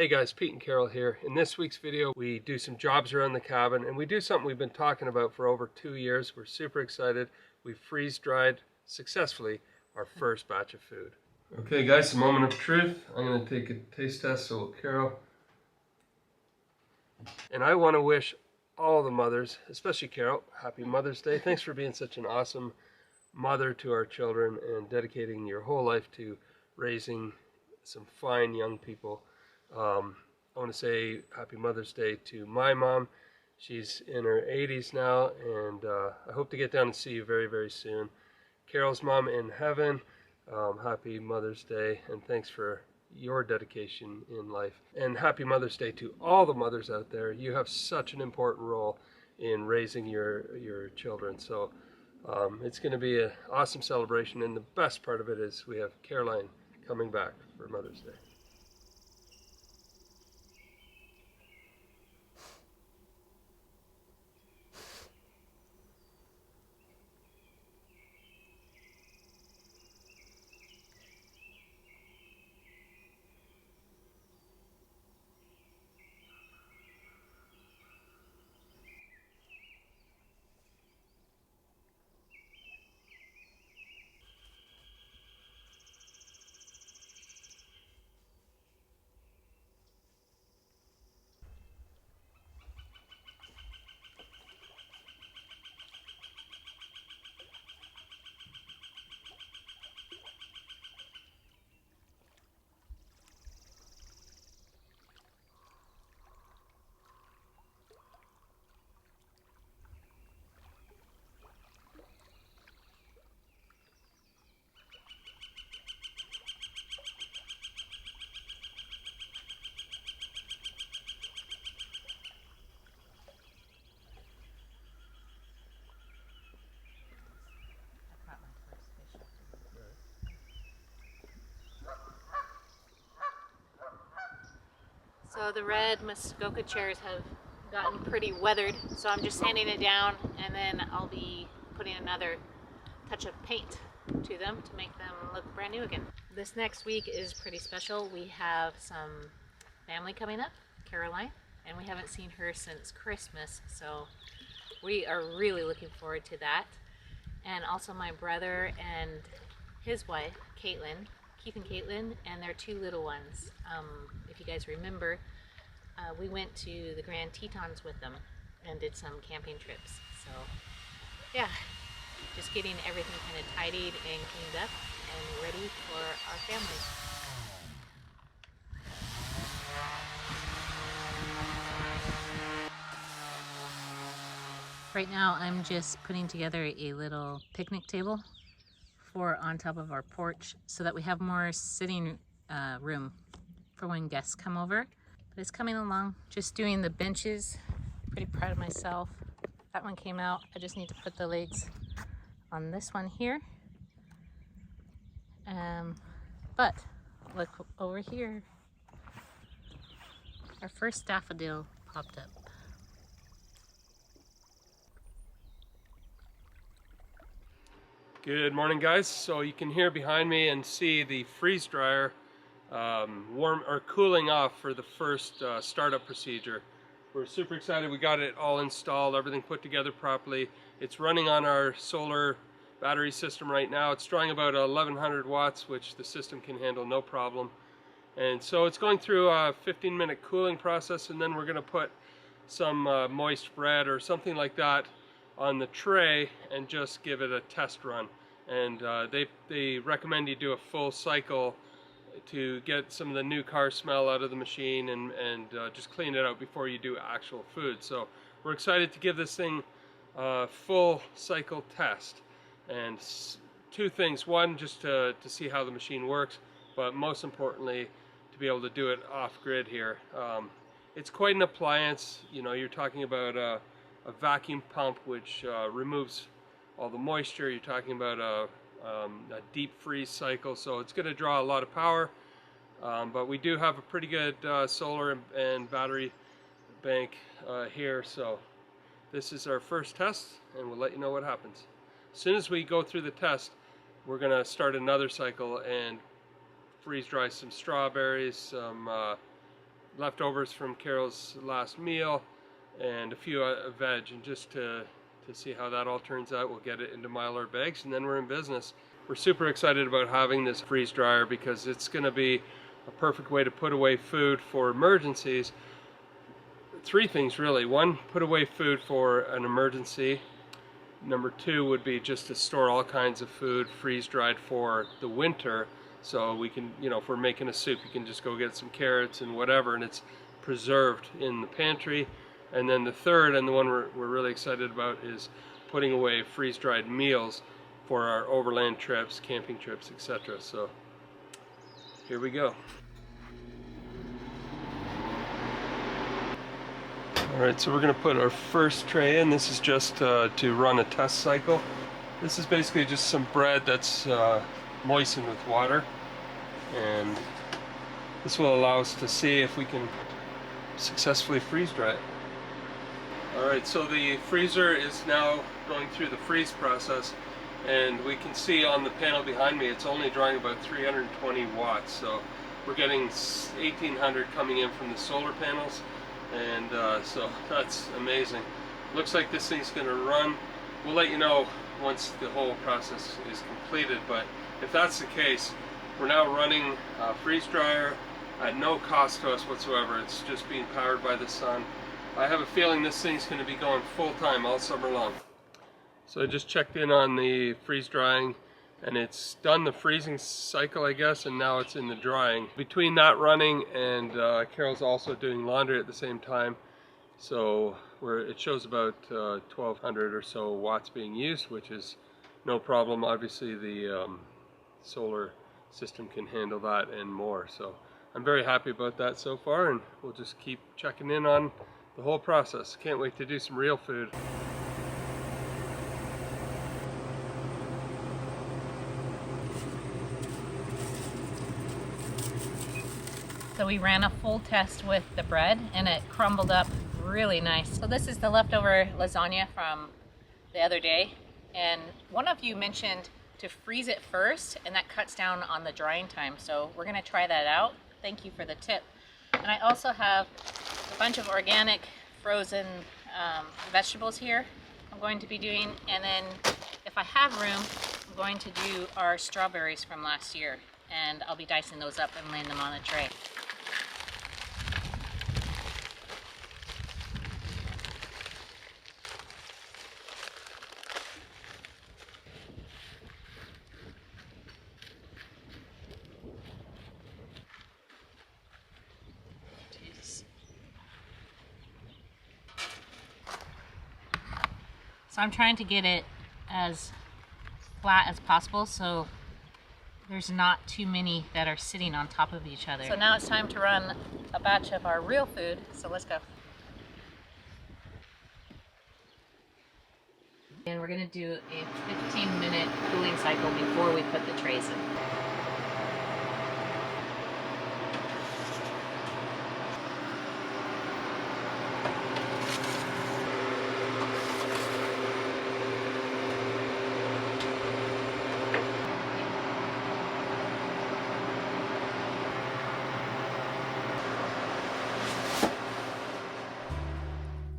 Hey guys, Pete and Carol here. In this week's video, we do some jobs around the cabin, and we do something we've been talking about for over 2 years. We're super excited. We freeze-dried successfully our first batch of food. Okay guys, a moment of truth. I'm going to take a taste test, so will Carol. And I want to wish all the mothers, especially Carol, happy Mother's Day. Thanks for being such an awesome mother to our children and dedicating your whole life to raising some fine young people. I want to say happy Mother's Day to my mom. She's in her 80s now, and I hope to get down and see you very, very soon. Carol's mom in heaven, happy Mother's Day, and thanks for your dedication in life. And happy Mother's Day to all the mothers out there. You have such an important role in raising your children. So it's going to be an awesome celebration, and the best part of it is we have Caroline coming back for Mother's Day. So the red Muskoka chairs have gotten pretty weathered, so I'm just sanding it down, and then I'll be putting another touch of paint to them to make them look brand new again. This next week is pretty special. We have some family coming up, Caroline, and we haven't seen her since Christmas, so we are really looking forward to that. And also my brother and his wife, Caitlin, Keith and Caitlin, and their two little ones. If you guys remember, we went to the Grand Tetons with them and did some camping trips. So yeah, just getting everything kind of tidied and cleaned up and ready for our family. Right now I'm just putting together a little picnic table for on top of our porch so that we have more sitting room for when guests come over. But it's coming along. Just doing the benches. Pretty proud of myself. That one came out. I just need to put the legs on this one here. But look over here. Our first daffodil popped up. Good morning guys. So you can hear behind me and see the freeze dryer warm or cooling off for the first startup procedure. We're super excited. We got it all installed, everything put together properly. It's running on our solar battery system right now. It's drawing about 1100 watts, which the system can handle no problem. And so it's going through a 15-minute cooling process, and then we're going to put some moist bread or something like that on the tray and just give it a test run. And they recommend you do a full cycle to get some of the new car smell out of the machine and just clean it out before you do actual food. So we're excited to give this thing a full cycle test. And two things: one, just to see how the machine works, but most importantly to be able to do it off-grid here. It's quite an appliance. You know, you're talking about a vacuum pump which removes all the moisture. You're talking about a deep freeze cycle, so it's going to draw a lot of power, but we do have a pretty good solar and battery bank here. So this is our first test, and we'll let you know what happens. As soon as we go through the test, we're going to start another cycle and freeze dry some strawberries, some leftovers from Carol's last meal and a few veg, and just to see how that all turns out. We'll get it into Mylar bags and then we're in business. We're super excited about having this freeze dryer because it's going to be a perfect way to put away food for emergencies. Three things really. One, put away food for an emergency. Number two would be just to store all kinds of food freeze dried for the winter, so we can, you know, if we're making a soup, you can just go get some carrots and whatever, and it's preserved in the pantry. And then the third, and the one we're really excited about, is putting away freeze-dried meals for our overland trips, camping trips, etc. So here we go. Alright, so we're going to put our first tray in. This is just to run a test cycle. This is basically just some bread that's moistened with water, and this will allow us to see if we can successfully freeze dry it. Alright, so the freezer is now going through the freeze process, and we can see on the panel behind me it's only drawing about 320 watts, so we're getting 1800 coming in from the solar panels, and so that's amazing. Looks like this thing's going to run. We'll let you know once the whole process is completed, but if that's the case, we're now running a freeze dryer at no cost to us whatsoever. It's just being powered by the sun. I have a feeling this thing's going to be going full time all summer long. So I just checked in on the freeze drying, and it's done the freezing cycle, I guess, and now it's in the drying. Between that running and Carol's also doing laundry at the same time, so it shows about 1200 or so watts being used, which is no problem. Obviously the solar system can handle that and more, so I'm very happy about that so far, and we'll just keep checking in on the whole process. Can't wait to do some real food. So we ran a full test with the bread and it crumbled up really nice. So this is the leftover lasagna from the other day, and one of you mentioned to freeze it first, and that cuts down on the drying time. So we're gonna try that out. Thank you for the tip. And I also have a bunch of organic frozen vegetables here I'm going to be doing, and then if I have room, I'm going to do our strawberries from last year, and I'll be dicing those up and laying them on a tray. So I'm trying to get it as flat as possible so there's not too many that are sitting on top of each other. So now it's time to run a batch of our real food, so let's go. And we're gonna do a 15-minute cooling cycle before we put the trays in.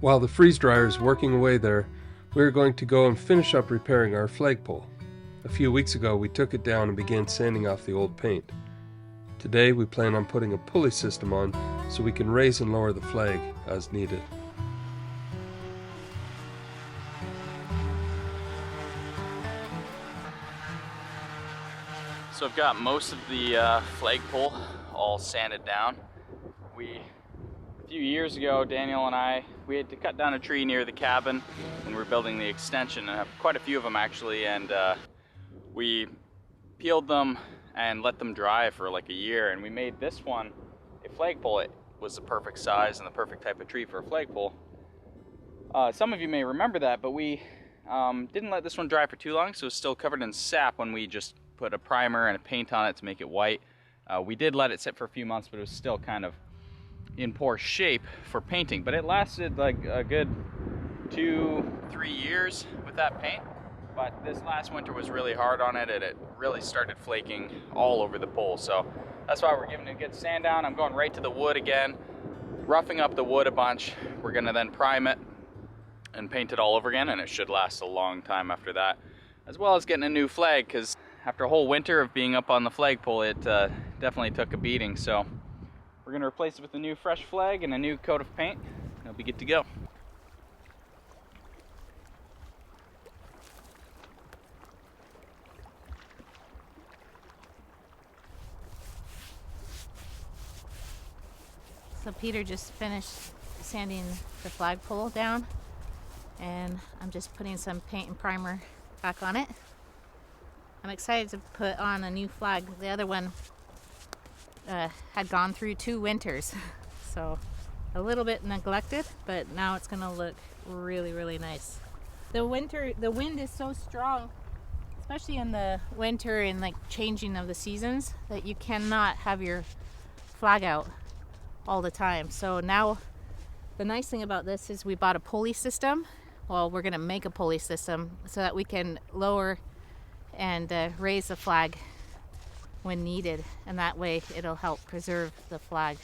While the freeze dryer is working away there, we are going to go and finish up repairing our flagpole. A few weeks ago we took it down and began sanding off the old paint. Today we plan on putting a pulley system on so we can raise and lower the flag as needed. So I've got most of the flagpole all sanded down. A few years ago, Daniel and we had to cut down a tree near the cabin when we were building the extension, and I have quite a few of them actually, and we peeled them and let them dry for like a year, and we made this one a flagpole. It was the perfect size and the perfect type of tree for a flagpole. Some of you may remember that, but we didn't let this one dry for too long, so it was still covered in sap when we just put a primer and a paint on it to make it white. We did let it sit for a few months, but it was still kind of in poor shape for painting, but it lasted like a good 2-3 years with that paint. But this last winter was really hard on it, and it really started flaking all over the pole, so that's why we're giving it a good sand down. I'm going right to the wood again. roughing up the wood a bunch. We're gonna then prime it and paint it all over again, and it should last a long time after that. As well as getting a new flag, because after a whole winter of being up on the flagpole, it definitely took a beating. So we're gonna replace it with a new fresh flag and a new coat of paint, and it'll be good to go. So Peter just finished sanding the flagpole down, and I'm just putting some paint and primer back on it. I'm excited to put on a new flag. The other one had gone through 2 winters, so a little bit neglected, but now it's gonna look really, really nice. The wind is so strong, especially in the winter and like changing of the seasons, that you cannot have your flag out all the time. So now the nice thing about this is we bought a pulley system. Well, we're gonna make a pulley system so that we can lower and raise the flag when needed, and that way it'll help preserve the flag.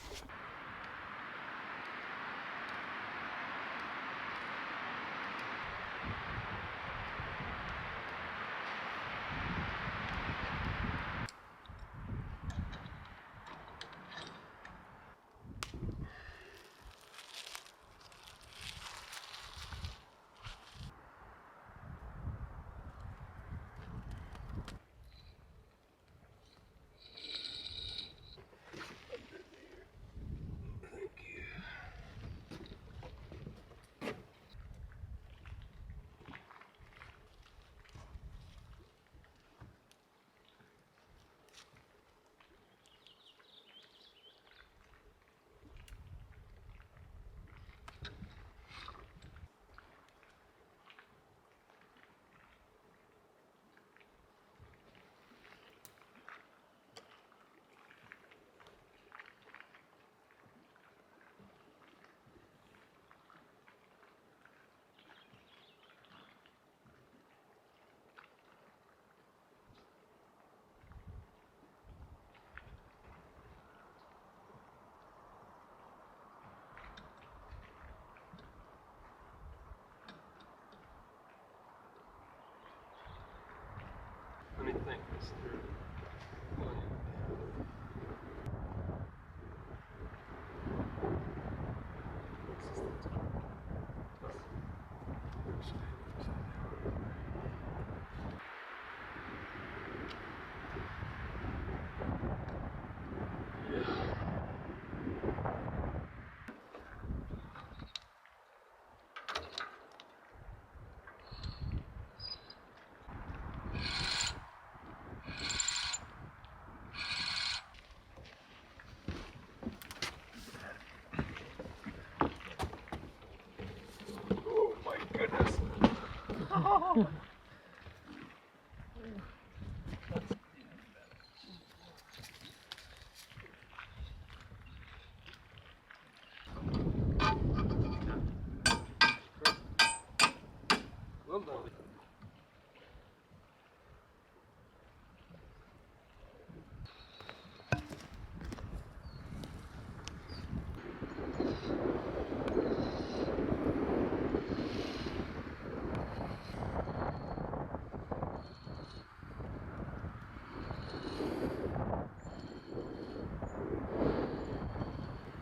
Let me think this through. Well done.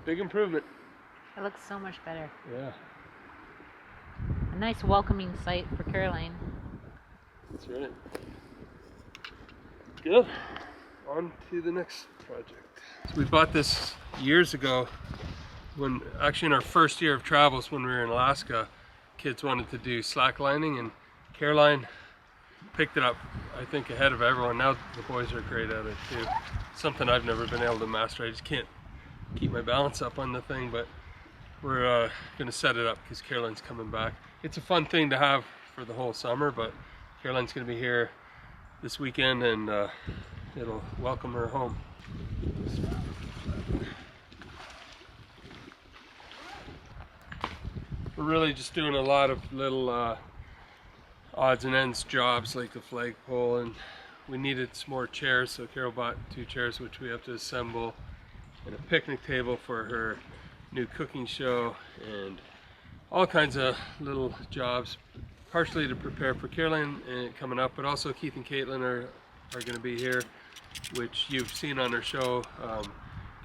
Big improvement. It looks so much better. Yeah, A nice welcoming sight for Caroline. that's right. Good. On to the next project. So we bought this years ago, when actually in our first year of travels when we were in Alaska. Kids wanted to do slacklining, and Caroline picked it up, I think, ahead of everyone. Now the boys are great at it too. Something I've never been able to master. I just can't keep my balance up on the thing, but we're gonna set it up because Caroline's coming back. It's a fun thing to have for the whole summer, but Caroline's gonna be here this weekend, and it'll welcome her home. We're really just doing a lot of little odds and ends jobs like the flagpole, and we needed some more chairs, so Carol bought 2 chairs which we have to assemble, and a picnic table for her new cooking show and all kinds of little jobs, partially to prepare for Carolyn coming up, but also Keith and Caitlin are going to be here, which you've seen on our show.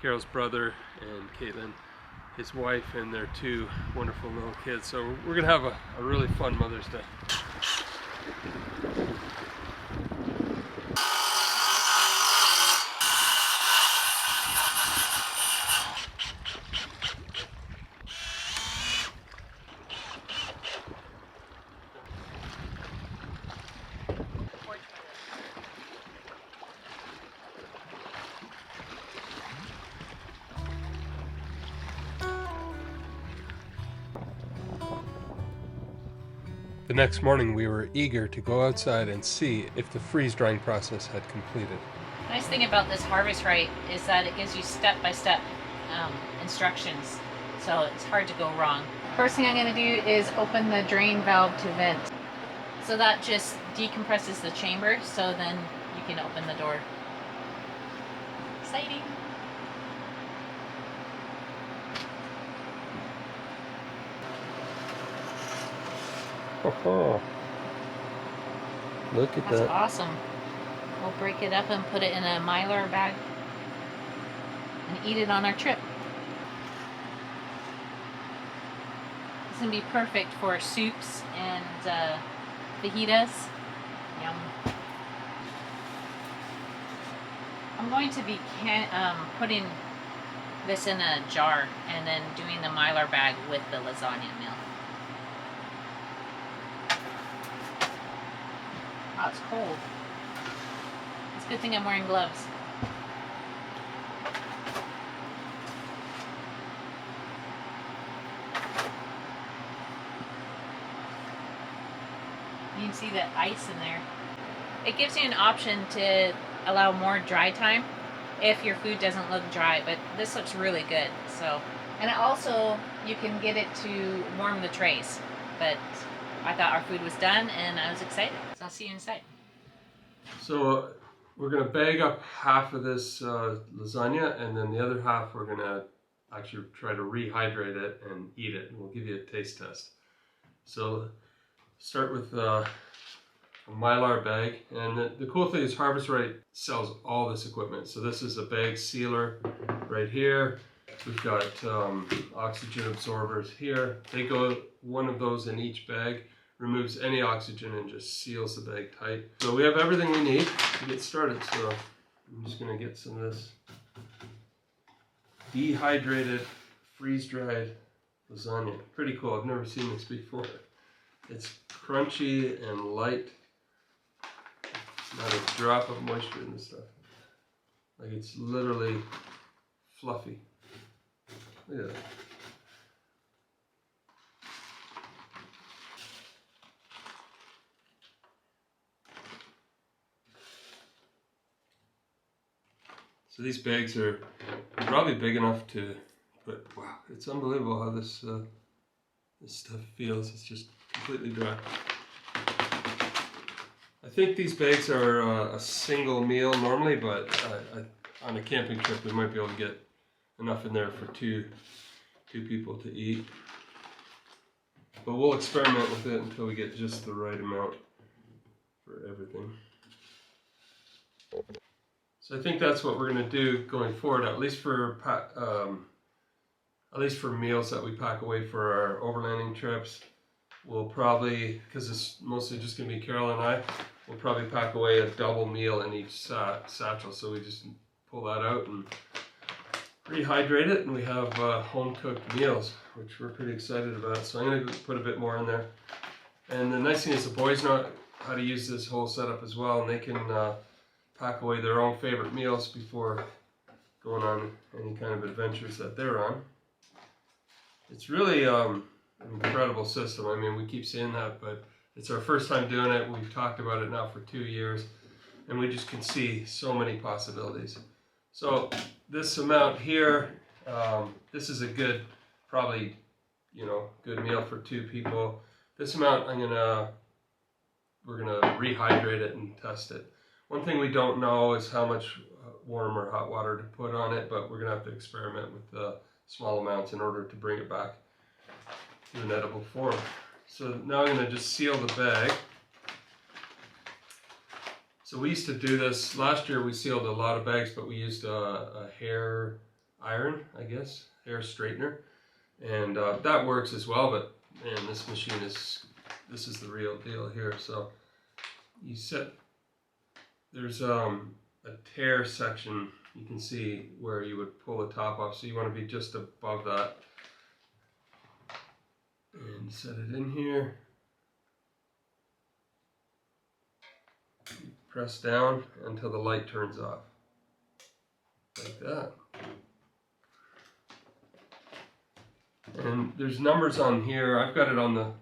Carol's brother and Caitlin, his wife, and their two wonderful little kids. So we're going to have a really fun Mother's Day. The next morning we were eager to go outside and see if the freeze drying process had completed. The nice thing about this Harvest Right is that it gives you step-by-step instructions, so it's hard to go wrong. First thing I'm going to do is open the drain valve to vent. So that just decompresses the chamber, so then you can open the door. Exciting! Oh, look at That's that. awesome. We'll break it up and put it in a Mylar bag and eat it on our trip. It's going to be perfect for soups and fajitas. Yum. I'm going to be putting this in a jar and then doing the Mylar bag with the lasagna meal. Oh, it's cold. It's a good thing I'm wearing gloves. You can see the ice in there. It gives you an option to allow more dry time if your food doesn't look dry, but this looks really good. So, and it also, you can get it to warm the trays, but I thought our food was done and I was excited. So I'll see you inside. So we're going to bag up half of this lasagna, and then the other half we're going to actually try to rehydrate it and eat it, and we'll give you a taste test. So start with a Mylar bag, and the cool thing is Harvest Right sells all this equipment. So this is a bag sealer right here. We've got oxygen absorbers here. They go, one of those in each bag, removes any oxygen and just seals the bag tight. So we have everything we need to get started. So I'm just gonna get some of this dehydrated, freeze-dried lasagna. Pretty cool, I've never seen this before. It's crunchy and light. Not a drop of moisture in this stuff. Like, it's literally fluffy. Look at that. So these bags are probably big enough to, but wow, it's unbelievable how this this stuff feels. It's just completely dry. I think these bags are a single meal normally, but on a camping trip we might be able to get enough in there for two people to eat. But we'll experiment with it until we get just the right amount for everything. So I think that's what we're going to do going forward, at least for meals that we pack away for our overlanding trips. We'll probably, because it's mostly just going to be Carol and I, we'll probably pack away a double meal in each satchel. So we just pull that out and rehydrate it, and we have home-cooked meals, which we're pretty excited about. So I'm going to put a bit more in there. And the nice thing is the boys know how to use this whole setup as well, and they can pack away their own favorite meals before going on any kind of adventures that they're on. It's really an incredible system. I mean, we keep saying that, but it's our first time doing it. We've talked about it now for 2 years, and we just can see so many possibilities. So this amount here, this is a good, probably, good meal for 2 people. This amount we're gonna rehydrate it and test it. One thing we don't know is how much warm or hot water to put on it, but we're gonna have to experiment with the small amounts in order to bring it back to an edible form. So now I'm going to just seal the bag. So we used to do this, last year we sealed a lot of bags, but we used a hair iron, I guess, hair straightener. And that works as well, but man, this machine is, this is the real deal here. So you there's a tear section, you can see where you would pull the top off, so you want to be just above that. And set it in here. Press down until the light turns off. Like that. And there's numbers on here. I've got it on the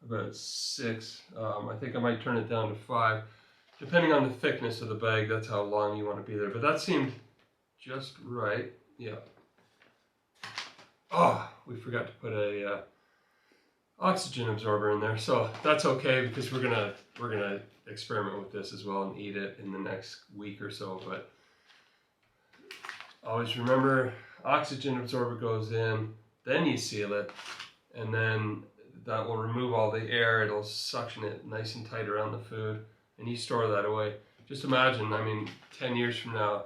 about 6. I think I might turn it down to 5. Depending on the thickness of the bag, that's how long you want to be there. But that seemed just right. Yeah. Oh, we forgot to put a oxygen absorber in there, so that's okay because we're gonna experiment with this as well and eat it in the next week or so. But always remember, oxygen absorber goes in, then you seal it, and then that will remove all the air. It'll suction it nice and tight around the food, and you store that away. Just imagine, I mean, 10 years from now,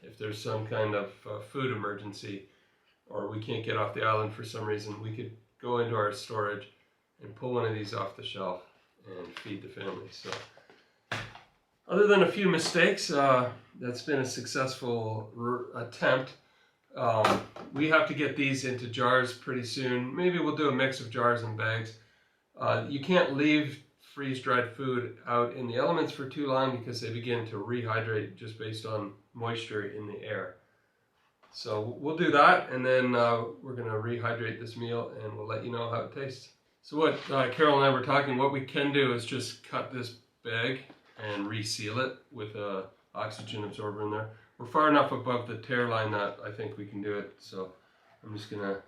if there's some kind of food emergency, or we can't get off the island for some reason, we could go into our storage and pull one of these off the shelf and feed the family. So, other than a few mistakes, that's been a successful attempt. We have to get these into jars pretty soon. Maybe we'll do a mix of jars and bags. You can't leave freeze-dried food out in the elements for too long because they begin to rehydrate just based on moisture in the air. So we'll do that, and then we're going to rehydrate this meal, and we'll let you know how it tastes. So what Carol and I were talking, what we can do is just cut this bag and reseal it with a oxygen absorber in there. We're far enough above the tear line that I think we can do it. So I'm just going to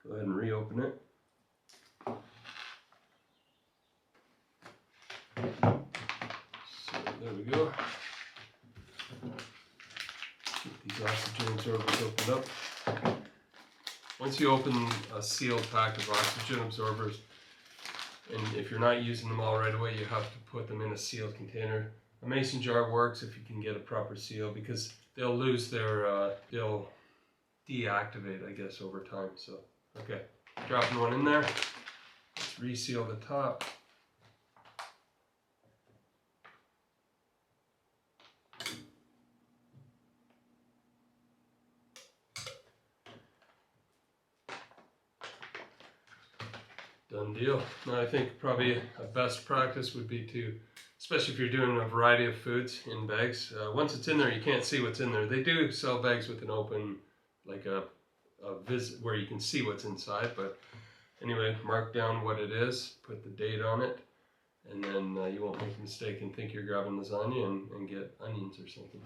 go ahead and reopen it. So there we go. Get these oxygen absorbers opened up. Once you open a sealed pack of oxygen absorbers, and if you're not using them all right away, you have to put them in a sealed container. A mason jar works if you can get a proper seal, because they'll lose their, they'll deactivate, I guess, over time. So, okay, dropping one in there. Let's reseal the top. Done deal. Now I think probably a best practice would be to, especially if you're doing a variety of foods in bags, once it's in there you can't see what's in there. They do sell bags with an open, like a visit where you can see what's inside, but anyway, mark down what it is, put the date on it, and then you won't make a mistake and think you're grabbing lasagna and get onions or something.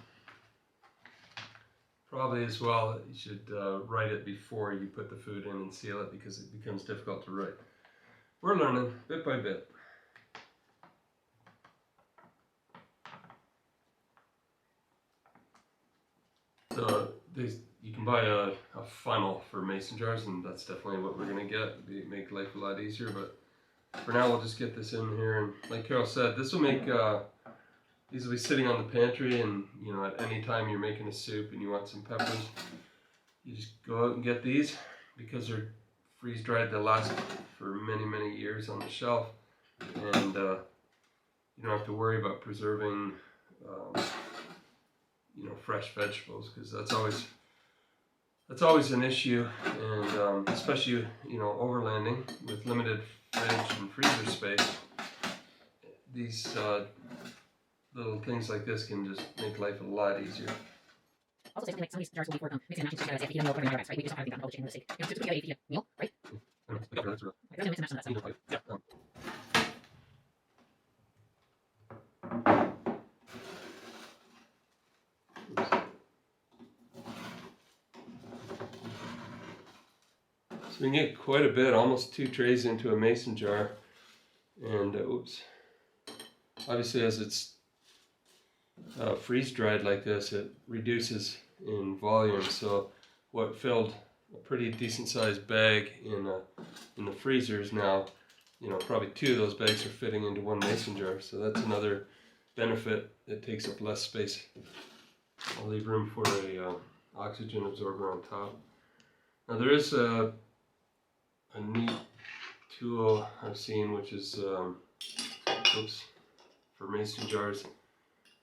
Probably as well, you should write it before you put the food in and seal it, because it becomes difficult to write. We're learning bit by bit. So you can buy a funnel for mason jars, and that's definitely what we're going to get. Make life a lot easier, but for now we'll just get this in here. And like Carol said, this will make, these will be sitting on the pantry, and you know, at any time you're making a soup and you want some peppers, you just go out and get these, because they're freeze dried. They'll last for many years on the shelf, and you don't have to worry about preserving you know, fresh vegetables, because that's always an issue. And especially, you know, overlanding with limited fridge and freezer space, these little things like this can just make life a lot easier. Also, say something like some of these jars will be for mixing and matching together as if you don't know what we're right? We just have everything done, all the chicken and the steak. You know, to eat a meal, right? Yeah, that's right. Like, there's no mix and match on that side. Yeah. So we can get quite a bit, almost 2 trays into a mason jar, and oops. Obviously, as it's freeze dried like this, it reduces in volume. So what filled a pretty decent sized bag in the freezers now. You know, probably 2 of those bags are fitting into 1 mason jar, so that's another benefit. It takes up less space. I'll leave room for a oxygen absorber on top. Now there is a neat tool I've seen, which is for mason jars,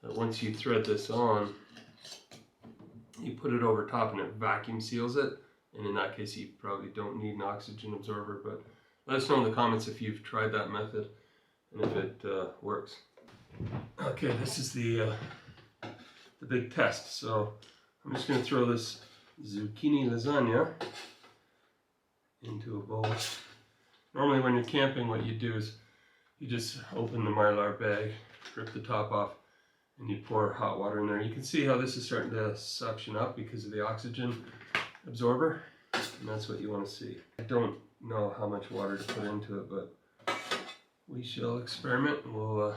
that once you thread this on, you put it over top and it vacuum seals it, and in that case you probably don't need an oxygen absorber, but let us know in the comments if you've tried that method and if it works. Okay, this is the big test. So I'm just going to throw this zucchini lasagna into a bowl. Normally when you're camping, what you do is you just open the Mylar bag, rip the top off, and you pour hot water in there. You can see how this is starting to suction up because of the oxygen absorber, and that's what you want to see. I don't know how much water to put into it, but we shall experiment and we'll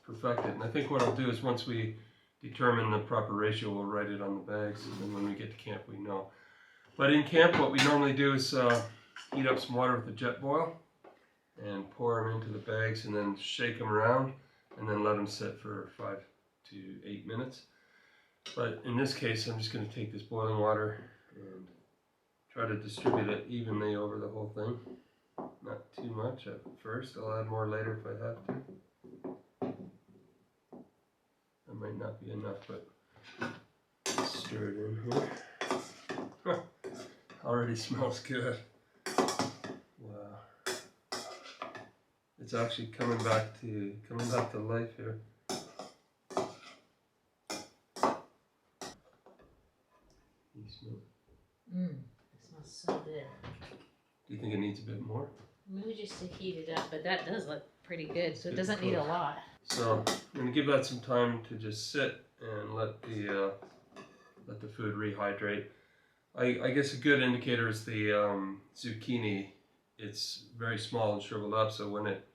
perfect it. And I think what I'll do is once we determine the proper ratio, we'll write it on the bags, and then when we get to camp we know. But in camp what we normally do is heat up some water with a jet boil and pour them into the bags and then shake them around and then let them sit for 5 to 8 minutes. But in this case I'm just going to take this boiling water and try to distribute it evenly over the whole thing. Not too much at first. I'll add more later if I have to. That might not be enough, but stir it in here. Already smells good. Wow. It's actually coming back to life here. You smell it? It smells so good. Do you think it needs a bit more? Maybe just to heat it up, but that does look pretty good, so it doesn't need a lot. So I'm going to give that some time to just sit and let the food rehydrate. I guess a good indicator is the zucchini. It's very small and shriveled up, so when it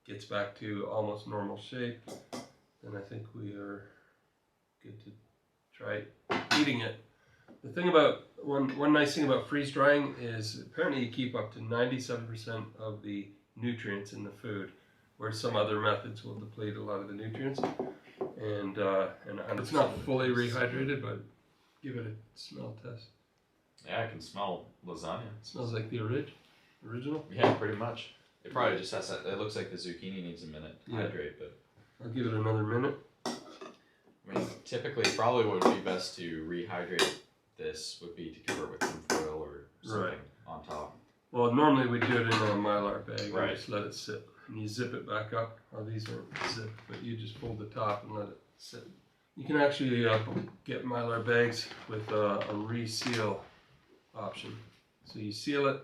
gets back to almost normal shape, then I think we are good to try eating it. The thing about, one nice thing about freeze drying is apparently you keep up to 97% of the nutrients in the food, where some other methods will deplete a lot of the nutrients. And it's not fully rehydrated, but give it a smell test. Yeah, I can smell lasagna. It smells like the original. Yeah, pretty much. It probably just has that. It looks like the zucchini needs a minute to hydrate, but I'll give it another minute. I mean, typically, probably what would be best to rehydrate this would be to cover it with tin foil or something on top. Well, normally we do it in a Mylar bag. Right. And just let it sit, and you zip it back up. Oh, these aren't zipped, but you just fold the top and let it sit. You can actually get Mylar bags with a reseal option. So you seal it.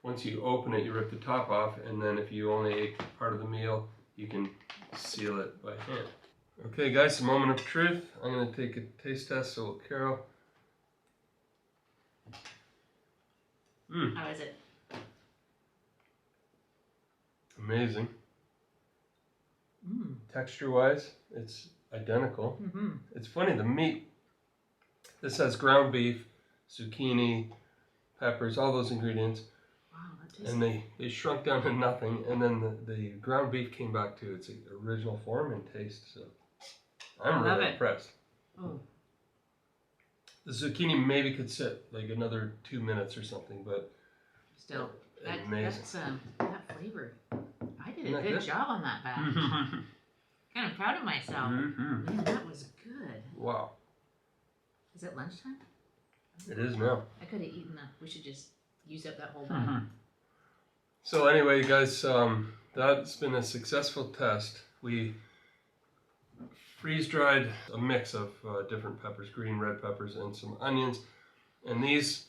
Once you open it, you rip the top off, and then if you only ate part of the meal, you can seal it by hand. Okay, guys, a moment of truth. I'm going to take a taste test. So, Carol. How is it? Amazing. Texture-wise, it's identical. It's funny, the meat, this has ground beef, zucchini, peppers, all those ingredients, Wow, that tastes and they shrunk down to nothing, and then the ground beef came back to its original form and taste, so I'm really impressed. Oh. The zucchini maybe could sit like another 2 minutes or something, but Still, amazing. that's that flavor. I did Isn't a that good good? job on that batch. Kind of proud of myself. Man, that was good. Wow, Is it lunchtime? it is now. I could have eaten that. We should just use up that whole bag. So anyway, guys, that's been a successful test. We freeze-dried a mix of different peppers, green, red peppers, and some onions. And these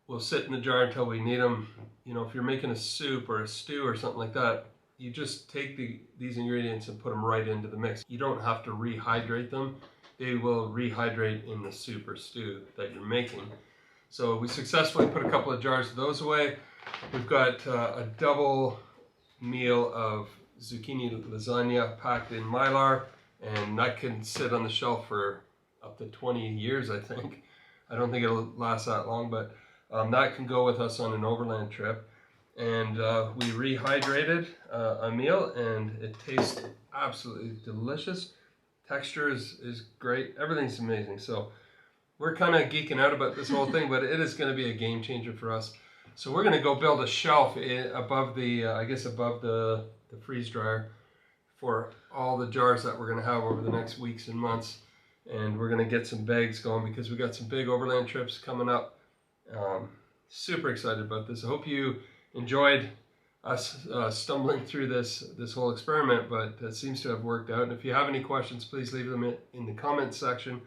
will sit in the jar until we need them. You know, if you're making a soup or a stew or something like that, you just take these ingredients and put them right into the mix. You don't have to rehydrate them. They will rehydrate in the soup or stew that you're making. So we successfully put a couple of jars of those away. We've got a double meal of zucchini lasagna packed in Mylar, and that can sit on the shelf for up to 20 years, I think. I don't think it'll last that long, but That can go with us on an overland trip. And we rehydrated a meal, and it tastes absolutely delicious. Texture is great. Everything's amazing. So we're kind of geeking out about this whole thing, but it is going to be a game changer for us. So we're going to go build a shelf above the, above the freeze dryer for all the jars that we're going to have over the next weeks and months. And we're going to get some bags going because we got some big overland trips coming up. Super excited about this. I hope you enjoyed us stumbling through this whole experiment, but it seems to have worked out. And if you have any questions, please leave them in the comments section,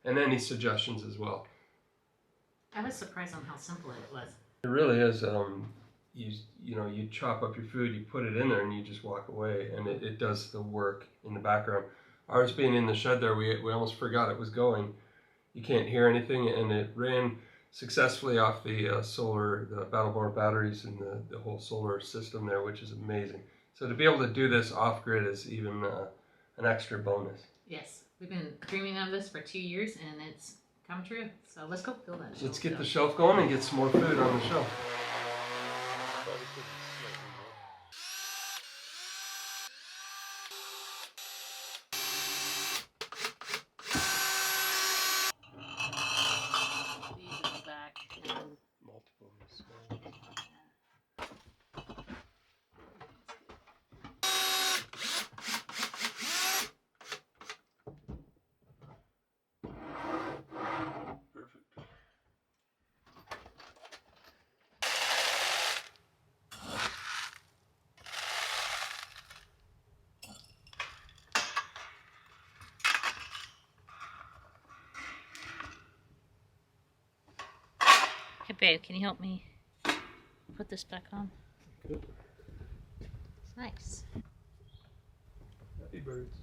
and any suggestions as well. I was surprised on how simple it was. It really is. You chop up your food, you put it in there, and you just walk away, and it does the work in the background. Ours being in the shed there, we almost forgot it was going. You can't hear anything, and it ran successfully off the the Battleborn batteries and the whole solar system there, which is amazing. So to be able to do this off-grid is even an extra bonus. Yes, we've been dreaming of this for 2 years, and it's come true. So let's go build that. Let's get the shelf going and get some more food on the shelf. Hey babe, can you help me put this back on? Good. Nice. Happy birds.